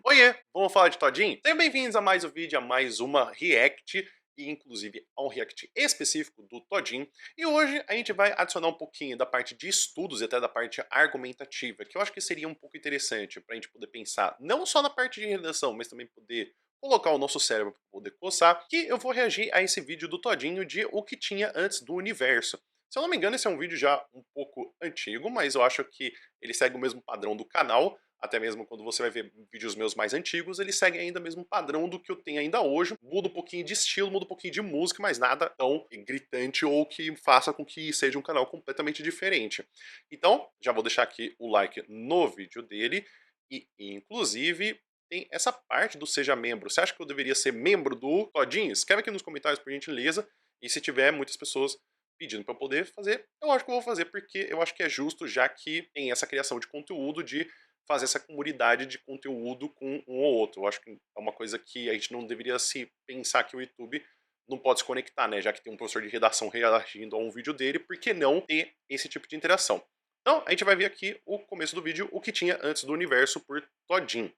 Oiê, vamos falar de Todinho? Sejam bem-vindos a mais um vídeo, a mais uma React, e inclusive a um React específico do Todinho. E hoje a gente vai adicionar um pouquinho da parte de estudos e até da parte argumentativa, que eu acho que seria um pouco interessante para a gente poder pensar, não só na parte de redação, mas também poder colocar o nosso cérebro para poder coçar, que eu vou reagir a esse vídeo do Todinho de o que tinha antes do universo. Se eu não me engano, esse é um vídeo já um pouco antigo, mas eu acho que ele segue o mesmo padrão do canal. Até mesmo quando você vai ver vídeos meus mais antigos, eles seguem ainda o mesmo padrão do que eu tenho ainda hoje. Muda um pouquinho de estilo, muda um pouquinho de música, mas nada tão gritante ou que faça com que seja um canal completamente diferente. Então, já vou deixar aqui o like no vídeo dele e, inclusive, tem essa parte do seja membro. Você acha que eu deveria ser membro do Todinho? Escreve aqui nos comentários, por gentileza. E se tiver muitas pessoas pedindo para eu poder fazer, eu acho que eu vou fazer, porque eu acho que é justo, já que tem essa criação de conteúdo, de fazer essa comunidade de conteúdo com um ou outro. Eu acho que é uma coisa que a gente não deveria se pensar que o YouTube não pode se conectar, né? Já que tem um professor de redação reagindo a um vídeo dele, por que não ter esse tipo de interação? Então, a gente vai ver aqui o começo do vídeo, o que tinha antes do universo por Todinho.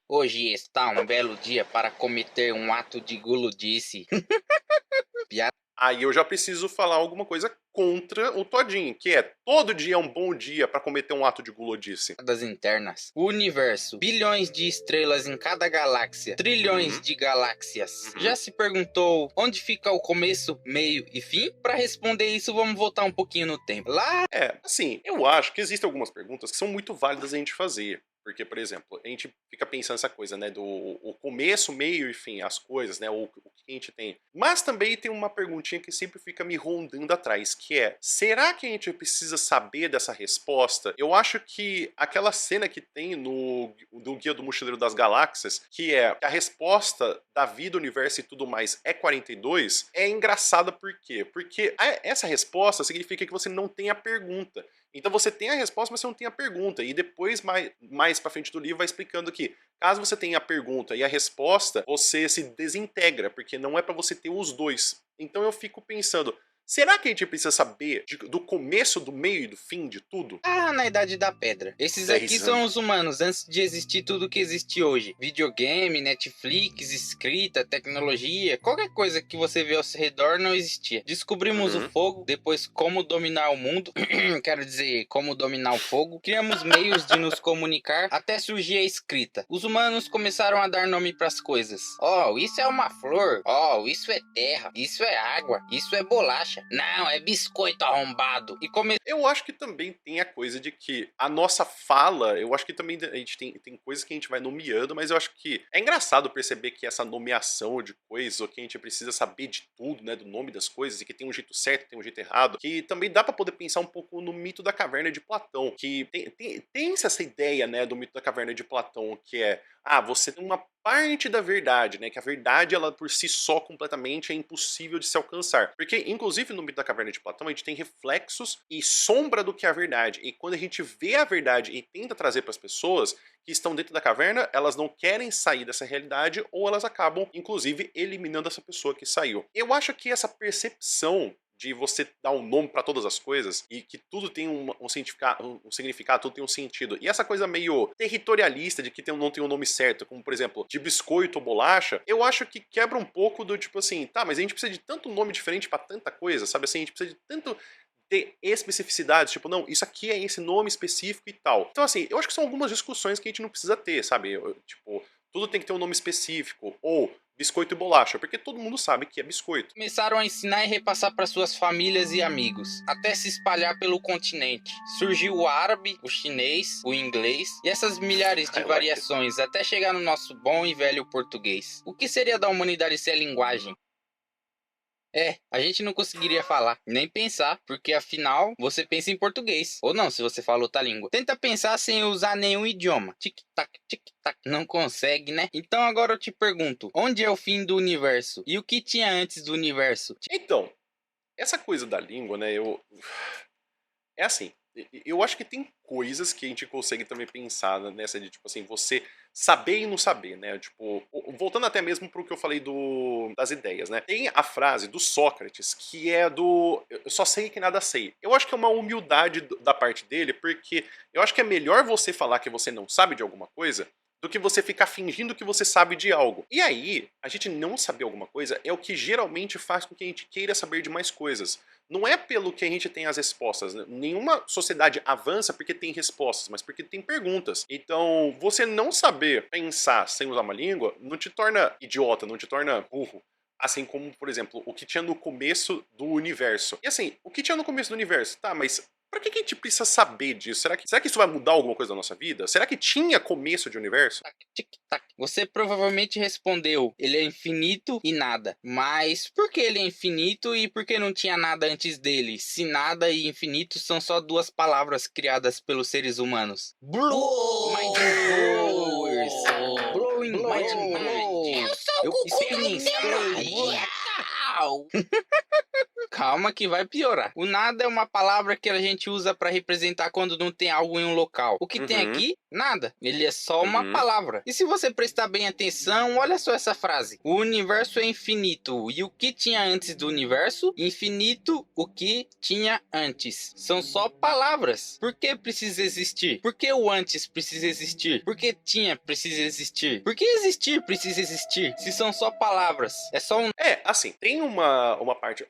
Hoje está um belo dia para cometer um ato de guludice. Aí eu já preciso falar alguma coisa contra o Todinho, que é todo dia é um bom dia para cometer um ato de gulodice. Piadas internas. O universo. Bilhões de estrelas em cada galáxia. Trilhões de galáxias. Já se perguntou onde fica o começo, meio e fim? Para responder isso, vamos voltar um pouquinho no tempo. Assim, eu acho que existem algumas perguntas que são muito válidas a gente fazer. Porque, por exemplo, a gente fica pensando essa coisa, né, do o começo, meio e fim, as coisas, né, o que a gente tem. Mas também tem uma perguntinha que sempre fica me rondando atrás, que é, será que a gente precisa saber dessa resposta? Eu acho que aquela cena que tem do Guia do Mochileiro das Galáxias, que é a resposta da vida, universo e tudo mais é 42, é engraçada por quê? Porque essa resposta significa que você não tem a pergunta. Então você tem a resposta, mas você não tem a pergunta. E depois, mais pra frente do livro, vai explicando que, caso você tenha a pergunta e a resposta, você se desintegra, porque não é pra você ter os dois. Então eu fico pensando, será que a gente precisa saber do começo, do meio e do fim de tudo? Na Idade da Pedra. Esses aqui são os humanos antes de existir tudo que existe hoje. Videogame, Netflix, escrita, tecnologia, qualquer coisa que você vê ao seu redor não existia. Descobrimos o fogo, depois como dominar o mundo, quero dizer, como dominar o fogo. Criamos meios de nos comunicar até surgir a escrita. Os humanos começaram a dar nome para as coisas. Oh, isso é uma flor. Oh, isso é terra. Isso é água. Isso é bolacha. Não, é biscoito arrombado. Eu acho que também tem a coisa de que a nossa fala, eu acho que também a gente tem coisas que a gente vai nomeando, mas eu acho que é engraçado perceber que essa nomeação de coisas, ou que a gente precisa saber de tudo, né, do nome das coisas, e que tem um jeito certo, tem um jeito errado, que também dá pra poder pensar um pouco no mito da caverna de Platão, que tem essa ideia, né, do mito da caverna de Platão, que é, você tem uma parte da verdade, né, que a verdade, ela por si só, completamente, é impossível de se alcançar. Porque, inclusive, no mito da caverna de Platão, a gente tem reflexos e sombra do que é a verdade. E quando a gente vê a verdade e tenta trazer para as pessoas que estão dentro da caverna, elas não querem sair dessa realidade, ou elas acabam, inclusive, eliminando essa pessoa que saiu. Eu acho que essa percepção de você dar um nome para todas as coisas e que tudo tem um significado, tudo tem um sentido. E essa coisa meio territorialista de que não tem um nome certo, como por exemplo, de biscoito ou bolacha, eu acho que quebra um pouco do tipo assim, tá, mas a gente precisa de tanto nome diferente para tanta coisa, sabe assim, a gente precisa de tanto ter especificidades, tipo, não, isso aqui é esse nome específico e tal. Então assim, eu acho que são algumas discussões que a gente não precisa ter, sabe? Tipo, tudo tem que ter um nome específico, ou biscoito e bolacha, porque todo mundo sabe que é biscoito. Começaram a ensinar e repassar para suas famílias e amigos, até se espalhar pelo continente. Surgiu o árabe, o chinês, o inglês e essas milhares de variações até chegar no nosso bom e velho português. O que seria da humanidade sem a linguagem? A gente não conseguiria falar, nem pensar, porque afinal você pensa em português. Ou não, se você fala outra língua. Tenta pensar sem usar nenhum idioma. Tic-tac, tic-tac. Não consegue, né? Então agora eu te pergunto, onde é o fim do universo? E o que tinha antes do universo? Então, essa coisa da língua, né, é assim, eu acho que tem coisas que a gente consegue também pensar nessa de, tipo assim, você saber e não saber, né? Tipo, voltando até mesmo pro que eu falei das ideias, né? Tem a frase do Sócrates, que é do eu só sei que nada sei. Eu acho que é uma humildade da parte dele, porque eu acho que é melhor você falar que você não sabe de alguma coisa do que você ficar fingindo que você sabe de algo. E aí, a gente não saber alguma coisa é o que geralmente faz com que a gente queira saber de mais coisas. Não é pelo que a gente tem as respostas, né? Nenhuma sociedade avança porque tem respostas, mas porque tem perguntas. Então, você não saber pensar sem usar uma língua não te torna idiota, não te torna burro. Assim como, por exemplo, o que tinha no começo do universo. E assim, o que tinha no começo do universo? Tá, mas pra que a gente precisa saber disso? Será que isso vai mudar alguma coisa na nossa vida? Será que tinha começo de universo? Tic-tac. Você provavelmente respondeu, ele é infinito e nada. Mas por que ele é infinito e por que não tinha nada antes dele? Se nada e infinito são só duas palavras criadas pelos seres humanos. Blow mind blowers. Blowing mind mind. Eu sou o Cucu spinning Nintendo. Calma que vai piorar. O nada é uma palavra que a gente usa para representar quando não tem algo em um local. O que tem aqui? Nada. Ele é só uma palavra. E se você prestar bem atenção, olha só essa frase. O universo é infinito. E o que tinha antes do universo? Infinito, o que tinha antes. São só palavras. Por que precisa existir? Por que o antes precisa existir? Por que tinha precisa existir? Por que existir precisa existir? Se são só palavras. É só um... É, assim, tem uma parte,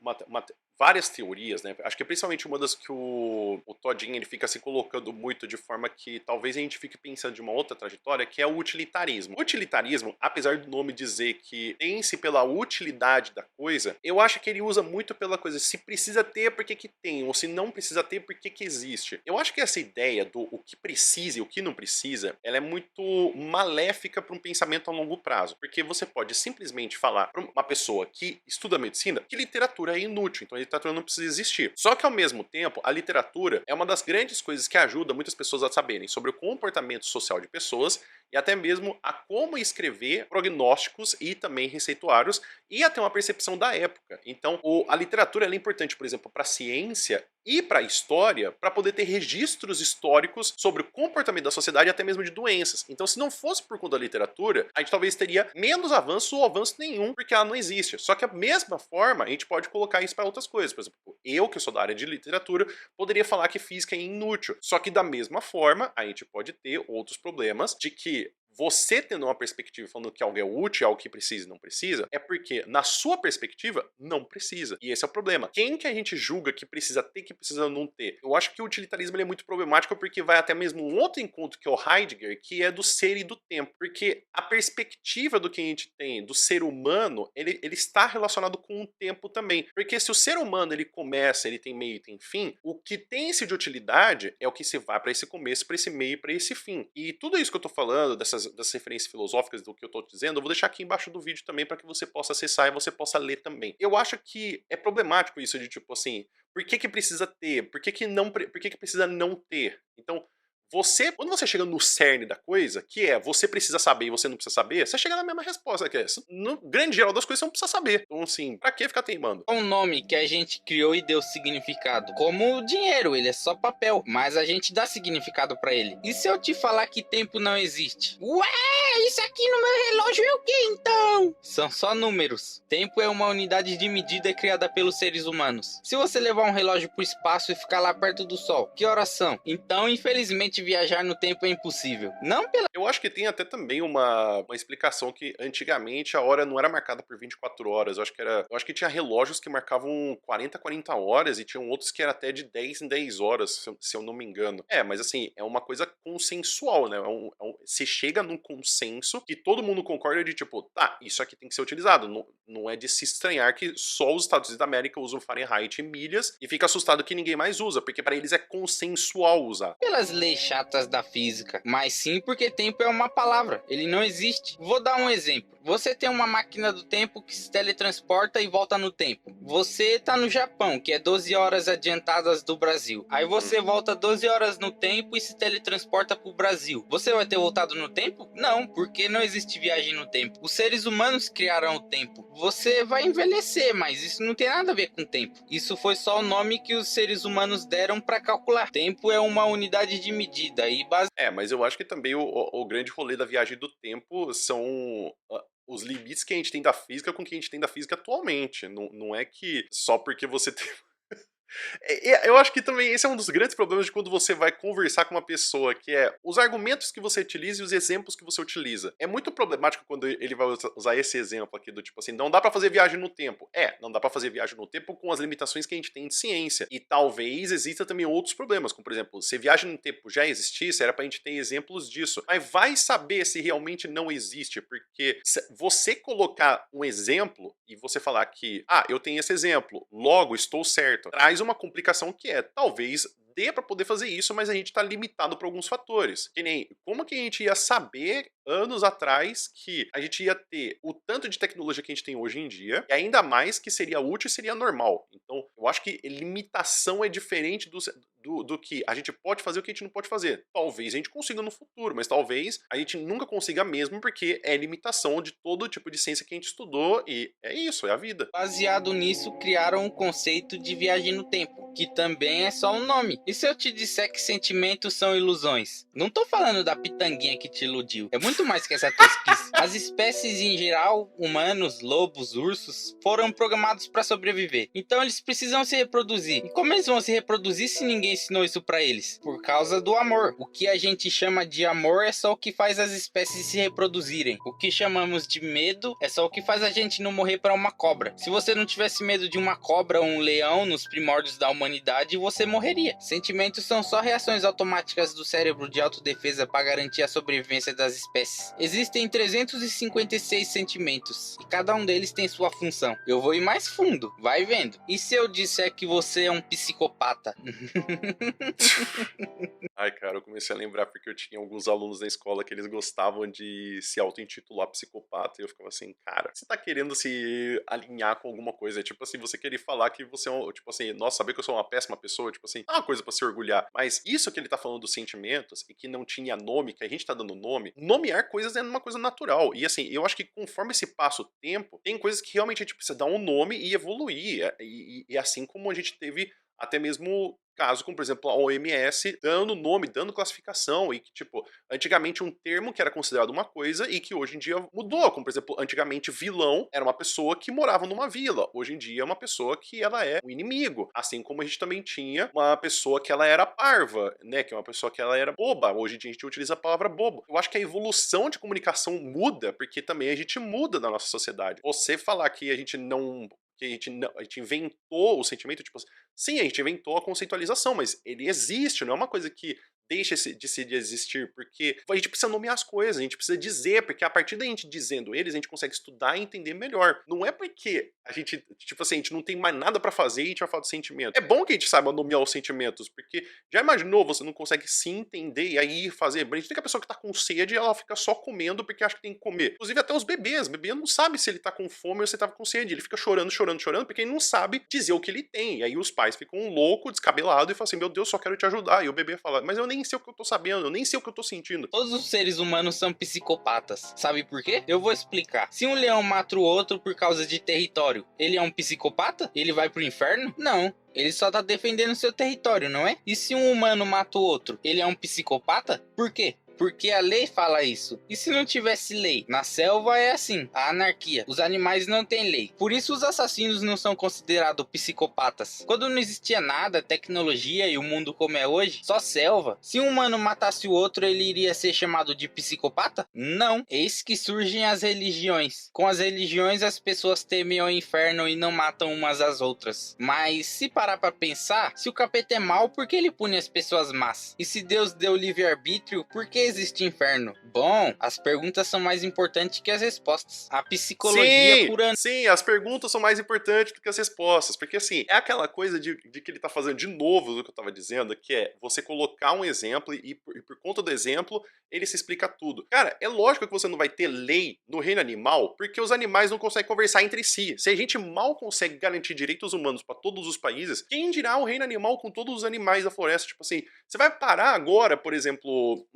várias teorias, né? Acho que é principalmente uma das que o Todinho ele fica se colocando muito de forma que talvez a gente fique pensando de uma outra trajetória, que é o utilitarismo. O utilitarismo, apesar do nome dizer que tem-se pela utilidade da coisa, eu acho que ele usa muito pela coisa, se precisa ter, por que que tem? Ou se não precisa ter, por que que existe? Eu acho que essa ideia do o que precisa e o que não precisa, ela é muito maléfica para um pensamento a longo prazo. Porque você pode simplesmente falar para uma pessoa que estuda medicina que literatura é inútil, então a literatura não precisa existir. Só que ao mesmo tempo, a literatura é uma das grandes coisas que ajuda muitas pessoas a saberem sobre o comportamento social de pessoas e até mesmo a como escrever prognósticos e também receituários e até uma percepção da época. Então, a literatura é importante, por exemplo, para a ciência e para a história, para poder ter registros históricos sobre o comportamento da sociedade e até mesmo de doenças. Então, se não fosse por conta da literatura, a gente talvez teria menos avanço ou avanço nenhum, porque ela não existe. Só que a mesma forma, a gente pode colocar isso para outras coisas. Por exemplo, eu, que sou da área de literatura, poderia falar que física é inútil. Só que da mesma forma, a gente pode ter outros problemas de que você tendo uma perspectiva falando que algo é útil, algo que precisa e não precisa, é porque, na sua perspectiva, não precisa. E esse é o problema. Quem que a gente julga que precisa ter, que precisa não ter? Eu acho que o utilitarismo ele é muito problemático porque vai até mesmo um outro encontro, que é o Heidegger, que é do ser e do tempo. Porque a perspectiva do que a gente tem do ser humano, ele está relacionado com o tempo também. Porque se o ser humano ele começa, ele tem meio e tem fim, o que tem-se de utilidade é o que se vai para esse começo, para esse meio e para esse fim. E tudo isso que eu tô falando, das referências filosóficas do que eu tô dizendo, eu vou deixar aqui embaixo do vídeo também para que você possa acessar e você possa ler também. Eu acho que é problemático isso de tipo assim, por que que precisa ter? Por que que não, por que que precisa não ter? Então, quando você chega no cerne da coisa, que é você precisa saber e você não precisa saber, você chega na mesma resposta, que é no grande geral das coisas você não precisa saber. Então, assim, pra que ficar teimando? Um nome que a gente criou e deu significado. Como o dinheiro, ele é só papel, mas a gente dá significado pra ele. E se eu te falar que tempo não existe? Ué, isso aqui no meu relógio é o que então? São só números. Tempo é uma unidade de medida criada pelos seres humanos. Se você levar um relógio pro espaço e ficar lá perto do sol, que horas são? Então, infelizmente, viajar no tempo é impossível. Não pela... Eu acho que tem até também uma explicação que antigamente a hora não era marcada por 24 horas. Eu acho que tinha relógios que marcavam 40 horas e tinham outros que era até de 10 em 10 horas, se eu não me engano. É, mas assim, é uma coisa consensual, né? Se chega num consenso que todo mundo concorda de tipo, tá, isso aqui tem que ser utilizado. Não, não é de se estranhar que só os Estados Unidos da América usam Fahrenheit e milhas e fica assustado que ninguém mais usa, porque para eles é consensual usar. Pelas leis chatas da física, mas sim porque tempo é uma palavra, ele não existe. Vou dar um exemplo. Você tem uma máquina do tempo que se teletransporta e volta no tempo. Você tá no Japão, que é 12 horas adiantadas do Brasil. Aí você volta 12 horas no tempo e se teletransporta pro Brasil. Você vai ter voltado no tempo? Não, porque não existe viagem no tempo. Os seres humanos criaram o tempo. Você vai envelhecer, mas isso não tem nada a ver com tempo. Isso foi só o nome que os seres humanos deram para calcular. Tempo é uma unidade de medida e base... É, mas eu acho que também o grande rolê da viagem do tempo são os limites que a gente tem da física com o que a gente tem da física atualmente. Não, não é que só porque você tem Eu acho que também esse é um dos grandes problemas de quando você vai conversar com uma pessoa, que é os argumentos que você utiliza e os exemplos que você utiliza. É muito problemático quando ele vai usar esse exemplo aqui do tipo assim, não dá pra fazer viagem no tempo. Não dá pra fazer viagem no tempo com as limitações que a gente tem de ciência. E talvez exista também outros problemas, como por exemplo, se viagem no tempo já existisse, era pra gente ter exemplos disso. Mas vai saber se realmente não existe, porque se você colocar um exemplo e você falar que, eu tenho esse exemplo, logo estou certo, traz uma complicação que é, talvez dê para poder fazer isso, mas a gente está limitado por alguns fatores. Que nem, como que a gente ia saber anos atrás que a gente ia ter o tanto de tecnologia que a gente tem hoje em dia, e ainda mais que seria útil e seria normal. Então, eu acho que limitação é diferente do que a gente pode fazer e o que a gente não pode fazer. Talvez a gente consiga no futuro, mas talvez a gente nunca consiga mesmo, porque é limitação de todo tipo de ciência que a gente estudou, e é isso, é a vida. Baseado nisso, criaram um conceito de viagem no tempo, que também é só um nome. E se eu te disser que sentimentos são ilusões? Não tô falando da pitanguinha que te iludiu. É muito mais que essa tosquice. As espécies em geral, humanos, lobos, ursos, foram programados para sobreviver. Então eles precisam se reproduzir. E como eles vão se reproduzir se ninguém ensinou isso para eles? Por causa do amor. O que a gente chama de amor é só o que faz as espécies se reproduzirem. O que chamamos de medo é só o que faz a gente não morrer para uma cobra. Se você não tivesse medo de uma cobra ou um leão nos primórdios da humanidade, você morreria. Sentimentos são só reações automáticas do cérebro de autodefesa para garantir a sobrevivência das espécies. Existem 356 sentimentos e cada um deles tem sua função. Eu vou ir mais fundo, vai vendo. E se eu disser que você é um psicopata? Ai, cara, eu comecei a lembrar porque eu tinha alguns alunos na escola que eles gostavam de se auto-intitular psicopata, e eu ficava assim, cara, você tá querendo se alinhar com alguma coisa? É tipo assim, você querer falar que você é um, tipo assim, nossa, saber que eu sou uma péssima pessoa, tipo assim, é uma coisa pra se orgulhar. Mas isso que ele tá falando dos sentimentos e que não tinha nome, que a gente tá dando nome, nomear coisas é uma coisa natural. E assim, eu acho que conforme se passa o tempo, tem coisas que realmente a gente precisa dar um nome e evoluir. E assim como a gente teve até mesmo caso, como por exemplo a OMS dando nome, dando classificação, e que tipo, antigamente um termo que era considerado uma coisa e que hoje em dia mudou, como por exemplo, antigamente vilão era uma pessoa que morava numa vila, hoje em dia é uma pessoa que ela é um inimigo, assim como a gente também tinha uma pessoa que ela era parva, né, que é uma pessoa que ela era boba, hoje em dia a gente utiliza a palavra bobo. Eu acho que a evolução de comunicação muda, porque também a gente muda na nossa sociedade. Você falar que a gente não que a gente inventou o sentimento, tipo, sim, a gente inventou a conceitualização, mas ele existe, não é uma coisa que deixa de existir, porque a gente precisa nomear as coisas, a gente precisa dizer, porque a partir da gente dizendo eles, a gente consegue estudar e entender melhor. Não é porque a gente, tipo assim, a gente não tem mais nada pra fazer e a gente vai falar de sentimento. É bom que a gente saiba nomear os sentimentos, porque já imaginou, você não consegue se entender e aí fazer. A gente tem que a pessoa que tá com sede e ela fica só comendo porque acha que tem que comer. Inclusive até os bebês, o bebê não sabe se ele tá com fome ou se ele tava com sede, ele fica chorando, chorando, chorando, porque ele não sabe dizer o que ele tem. E aí os pais ficam loucos, descabelados e falam assim, meu Deus, só quero te ajudar. E o bebê fala, mas eu nem sei o que eu tô sabendo, eu nem sei o que eu tô sentindo. Todos os seres humanos são psicopatas. Sabe por quê? Eu vou explicar. Se um leão mata o outro por causa de território, ele é um psicopata? Ele vai pro inferno? Não. Ele só tá defendendo seu território, não é? E se um humano mata o outro, ele é um psicopata? Por quê? Porque a lei fala isso. E se não tivesse lei? Na selva é assim, a anarquia. Os animais não têm lei. Por isso os assassinos não são considerados psicopatas. Quando não existia nada, tecnologia e o mundo como é hoje, só selva. Se um humano matasse o outro, ele iria ser chamado de psicopata? Não. Eis que surgem as religiões. Com as religiões as pessoas temem o inferno e não matam umas às outras. Mas se parar pra pensar, se o capeta é mau, por que ele pune as pessoas más? E se Deus deu livre-arbítrio, por que existe inferno? Bom, as perguntas são mais importantes que as respostas. A psicologia por anos. Sim, as perguntas são mais importantes do que as respostas, porque assim, é aquela coisa de que ele tá fazendo de novo do que eu tava dizendo, que é você colocar um exemplo e por conta do exemplo, ele se explica tudo. Cara, é lógico que você não vai ter lei no reino animal, porque os animais não conseguem conversar entre si. Se a gente mal consegue garantir direitos humanos para todos os países, quem dirá o reino animal com todos os animais da floresta? Tipo assim, você vai parar agora, por exemplo,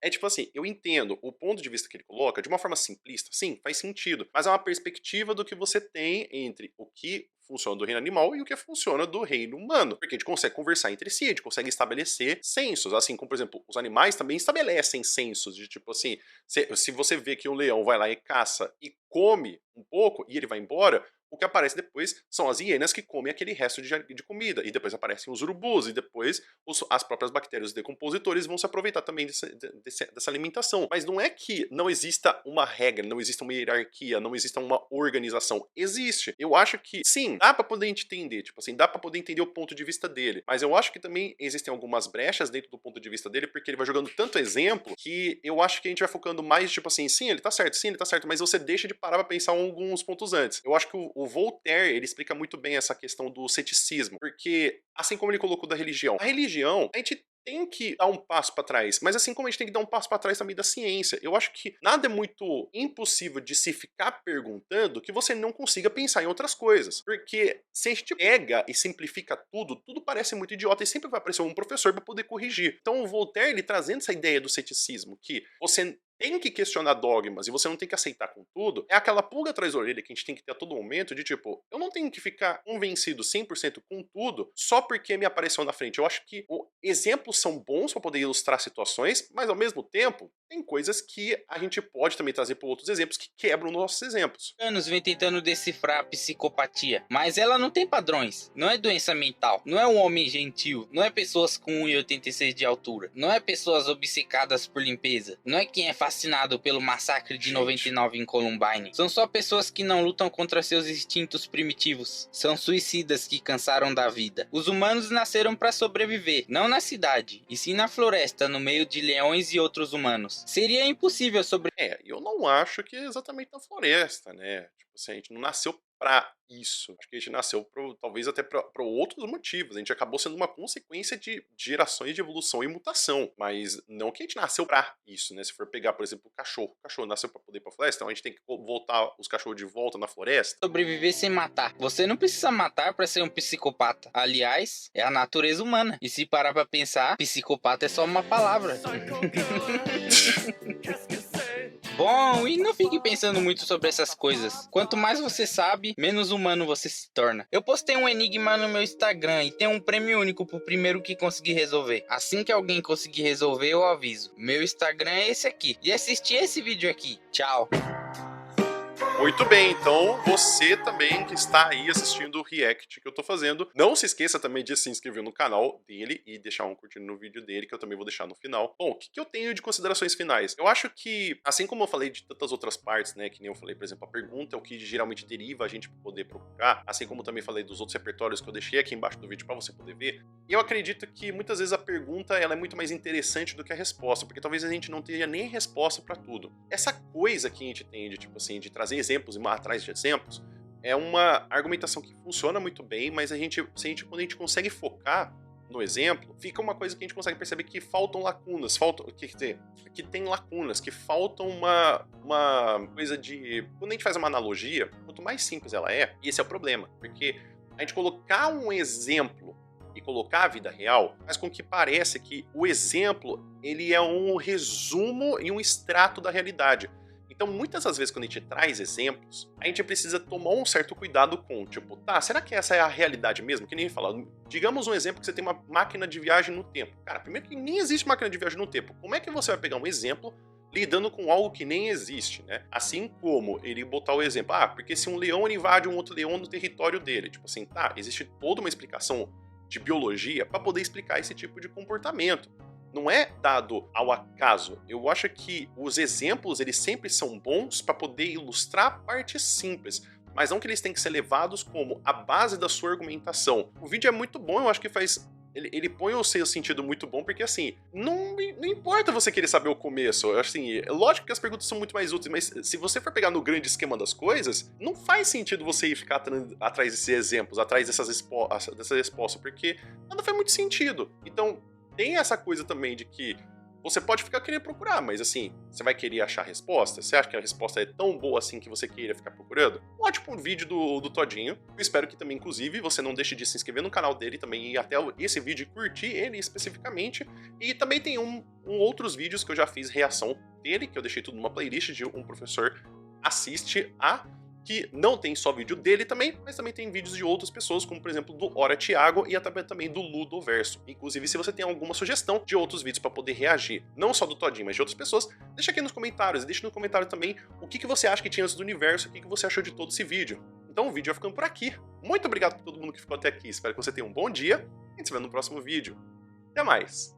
é tipo assim, eu entendo o ponto de vista que ele coloca de uma forma simplista, sim, faz sentido, mas é uma perspectiva do que você tem entre o que funciona do reino animal e o que funciona do reino humano. Porque a gente consegue conversar entre si, a gente consegue estabelecer censos, assim como, por exemplo, os animais também estabelecem censos, de tipo assim, se você vê que um leão vai lá e caça e come um pouco e ele vai embora, o que aparece depois são as hienas que comem aquele resto de comida, e depois aparecem os urubus, e depois as próprias bactérias decompositores vão se aproveitar também dessa alimentação. Mas não é que não exista uma regra, não exista uma hierarquia, não exista uma organização. Existe. Eu acho que, sim, dá pra poder entender, tipo assim, dá pra poder entender o ponto de vista dele, mas eu acho que também existem algumas brechas dentro do ponto de vista dele, porque ele vai jogando tanto exemplo que eu acho que a gente vai focando mais, tipo assim, sim, ele tá certo, mas você deixa de parar pra pensar alguns pontos antes. Eu acho que o Voltaire, ele explica muito bem essa questão do ceticismo, porque, assim como ele colocou da religião, a religião, a gente tem que dar um passo para trás, mas assim como a gente tem que dar um passo para trás também da ciência, eu acho que nada é muito impossível de se ficar perguntando que você não consiga pensar em outras coisas, porque se a gente pega e simplifica tudo, tudo parece muito idiota e sempre vai aparecer um professor para poder corrigir. Então o Voltaire, ele trazendo essa ideia do ceticismo, que você tem que questionar dogmas e você não tem que aceitar com tudo, é aquela pulga atrás da orelha que a gente tem que ter a todo momento de tipo, eu não tenho que ficar convencido 100% com tudo só porque me apareceu na frente. Eu acho que exemplos são bons para poder ilustrar situações, mas ao mesmo tempo, tem coisas que a gente pode também trazer por outros exemplos que quebram nossos exemplos. Anos vem tentando decifrar a psicopatia, mas ela não tem padrões. Não é doença mental, não é um homem gentil, não é pessoas com 1,86 de altura, não é pessoas obcecadas por limpeza, não é quem é fascinado pelo massacre de 99 em Columbine. São só pessoas que não lutam contra seus instintos primitivos. São suicidas que cansaram da vida. Os humanos nasceram para sobreviver, não na cidade, e sim na floresta, no meio de leões e outros humanos. Seria impossível Eu não acho que é exatamente na floresta, né? Tipo assim, a gente não nasceu pra isso. Acho que a gente nasceu talvez até pra outros motivos. A gente acabou sendo uma consequência de gerações de evolução e mutação. Mas não que a gente nasceu pra isso, né? Se for pegar, por exemplo, o cachorro. O cachorro nasceu pra poder ir pra floresta, então a gente tem que voltar os cachorros de volta na floresta. sobreviver sem matar. Você não precisa matar para ser um psicopata. Aliás, é a natureza humana. E se parar pra pensar, psicopata é só uma palavra. Bom, e não fique pensando muito sobre essas coisas. Quanto mais você sabe, menos humano você se torna. Eu postei um enigma no meu Instagram e tem um prêmio único pro primeiro que conseguir resolver. Assim que alguém conseguir resolver, eu aviso. Meu Instagram é esse aqui. E assistir esse vídeo aqui. Tchau. Muito bem, então você também que está aí assistindo o react que eu tô fazendo, não se esqueça também de se inscrever no canal dele e deixar um curtir no vídeo dele, que eu também vou deixar no final. Bom, o que eu tenho de considerações finais? Eu acho que, assim como eu falei de tantas outras partes, né, que nem eu falei, por exemplo, a pergunta é o que geralmente deriva a gente para poder procurar, assim como também falei dos outros repertórios que eu deixei aqui embaixo do vídeo para você poder ver, e eu acredito que muitas vezes a pergunta ela é muito mais interessante do que a resposta, porque talvez a gente não tenha nem resposta para tudo. Essa coisa que a gente tem de, tipo assim, de trazer exemplos e atrás de exemplos, é uma argumentação que funciona muito bem, mas quando a gente consegue focar no exemplo, fica uma coisa que a gente consegue perceber que faltam lacunas, que tem lacunas, que faltam uma coisa de... Quando a gente faz uma analogia, quanto mais simples ela é, e esse é o problema, porque a gente colocar um exemplo e colocar a vida real, faz com que pareça que o exemplo ele é um resumo e um extrato da realidade. Então, muitas das vezes, quando a gente traz exemplos, a gente precisa tomar um certo cuidado com, tipo, tá, será que essa é a realidade mesmo? Que nem falar, digamos um exemplo que você tem uma máquina de viagem no tempo. Cara, primeiro que nem existe máquina de viagem no tempo. Como é que você vai pegar um exemplo lidando com algo que nem existe, né? Assim como ele botar o exemplo, porque se um leão invade um outro leão no território dele, tipo assim, tá, existe toda uma explicação de biologia para poder explicar esse tipo de comportamento. Não é dado ao acaso. Eu acho que os exemplos eles sempre são bons para poder ilustrar partes simples, mas não que eles têm que ser levados como a base da sua argumentação. O vídeo é muito bom, eu acho que faz... Ele põe o seu sentido muito bom, porque assim, não importa você querer saber o começo, assim, é lógico que as perguntas são muito mais úteis, mas se você for pegar no grande esquema das coisas, não faz sentido você ir ficar atrás desses exemplos, atrás dessa resposta, porque nada faz muito sentido. Então, tem essa coisa também de que você pode ficar querendo procurar, mas assim, você vai querer achar a resposta? Você acha que a resposta é tão boa assim que você queira ficar procurando? Um ótimo vídeo do Todinho. Eu espero que também, inclusive, você não deixe de se inscrever no canal dele também e ir até esse vídeo e curtir ele especificamente. E também tem outros vídeos que eu já fiz reação dele, que eu deixei tudo numa playlist de um professor assiste a... que não tem só vídeo dele também, mas também tem vídeos de outras pessoas, como por exemplo do Ora Thiago e também do Ludoverso. Inclusive, se você tem alguma sugestão de outros vídeos para poder reagir, não só do Todinho, mas de outras pessoas, deixa aqui nos comentários. E deixa no comentário também o que você acha que tinha antes do universo, o que você achou de todo esse vídeo. Então o vídeo vai ficando por aqui. Muito obrigado por todo mundo que ficou até aqui. Espero que você tenha um bom dia. A gente se vê no próximo vídeo. Até mais!